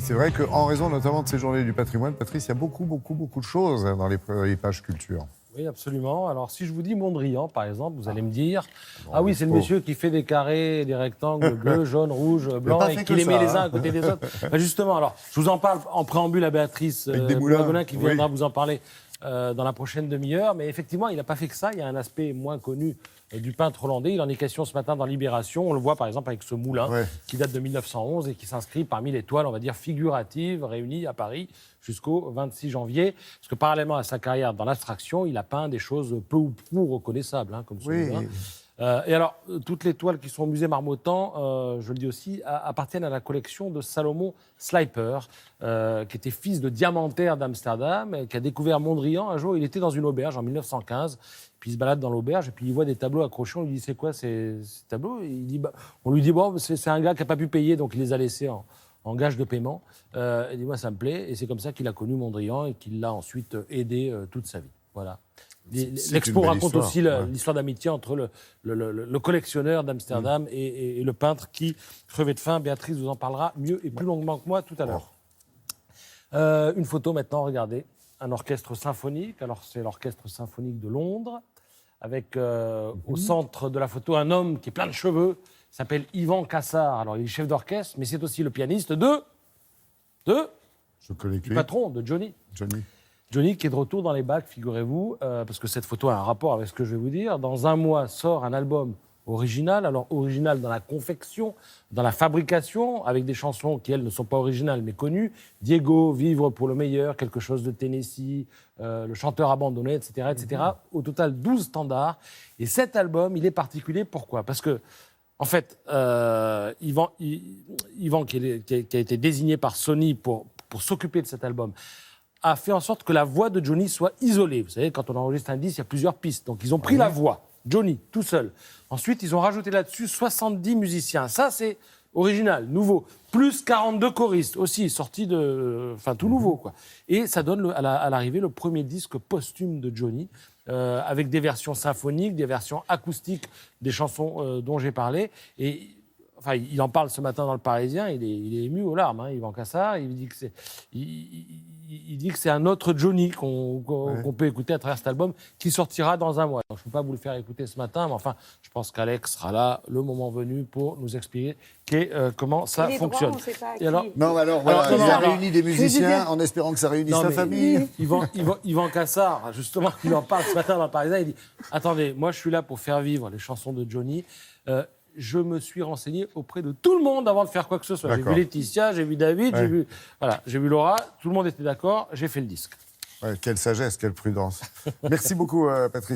c'est vrai qu'en raison notamment de ces journées du patrimoine, Patrice, il y a beaucoup de choses dans les pages culture. Oui, absolument. Alors, si je vous dis Mondrian, par exemple, vous allez me dire « Ah oui, c'est le monsieur qui fait des carrés, des rectangles bleus, jaunes, rouges, blancs et qui les met les uns à côté des autres. » Justement, alors, je vous en parle en préambule à Béatrice Boulagolin qui viendra vous en parler dans la prochaine demi-heure. Mais effectivement, il n'a pas fait que ça. Il y a un aspect moins connu du peintre hollandais. Il en est question ce matin dans Libération. On le voit par exemple avec ce moulin qui date de 1911 et qui s'inscrit parmi les toiles, on va dire, figuratives réunies à Paris jusqu'au 26 janvier. Parce que parallèlement à sa carrière dans l'abstraction, il a peint des choses peu ou prou reconnaissables, comme ce moulin. Et alors, toutes les toiles qui sont au musée Marmottan, je le dis aussi, appartiennent à la collection de Salomon Slijper, qui était fils de diamantaire d'Amsterdam, et qui a découvert Mondrian. Un jour, il était dans une auberge en 1915, puis il se balade dans l'auberge, et puis il voit des tableaux accrochés. On lui dit « C'est quoi ces tableaux ?» On lui dit « Bon, c'est un gars qui n'a pas pu payer, donc il les a laissés en gage de paiement. » Il dit « Moi, ça me plaît. » Et c'est comme ça qu'il a connu Mondrian et qu'il l'a ensuite aidé toute sa vie. Voilà. L'expo raconte aussi l'histoire d'amitié entre le collectionneur d'Amsterdam et le peintre qui crevait de faim. Béatrice vous en parlera mieux et plus longuement que moi tout à l'heure. Une photo maintenant, regardez. Un orchestre symphonique. Alors, c'est l'Orchestre symphonique de Londres, avec au centre de la photo un homme qui est plein de cheveux. Il s'appelle Ivan Cassar. Alors, il est chef d'orchestre, mais c'est aussi le pianiste du patron, de Johnny. Johnny qui est de retour dans les bacs, figurez-vous, parce que cette photo a un rapport avec ce que je vais vous dire. Dans un mois sort un album original, alors original dans la confection, dans la fabrication, avec des chansons qui, elles, ne sont pas originales, mais connues. Diego, Vivre pour le meilleur, Quelque chose de Tennessee, Le chanteur abandonné, etc., etc. Au total, 12 standards. Et cet album, il est particulier. Pourquoi ? Parce que, en fait, Yvan qui a été désigné par Sony pour s'occuper de cet album, a fait en sorte que la voix de Johnny soit isolée. Vous savez, quand on enregistre un disque, il y a plusieurs pistes. Donc, ils ont pris la voix, Johnny, tout seul. Ensuite, ils ont rajouté là-dessus 70 musiciens. Ça, c'est original, nouveau. Plus 42 choristes, aussi, sortis de... Enfin, tout nouveau, quoi. Et ça donne, à l'arrivée, le premier disque posthume de Johnny, avec des versions symphoniques, des versions acoustiques des chansons dont j'ai parlé. Et... Enfin, il en parle ce matin dans Le Parisien, il est ému aux larmes, Yvan Cassar. Il dit que c'est un autre Johnny qu'on peut écouter à travers cet album qui sortira dans un mois. Donc, je ne peux pas vous le faire écouter ce matin, mais enfin, je pense qu'Alex sera là le moment venu pour nous expliquer comment ça fonctionne. Droits, on sait pas à qui. Il a réuni des musiciens en espérant que ça réunisse sa famille. Yvan Cassar, justement, il en parle ce matin dans Le Parisien, il dit « Attendez, moi je suis là pour faire vivre les chansons de Johnny. Je me suis renseigné auprès de tout le monde avant de faire quoi que ce soit. J'ai vu Laetitia, j'ai vu David, j'ai vu Laura, tout le monde était d'accord, j'ai fait le disque. Quelle sagesse, quelle prudence. Merci beaucoup, Patrice.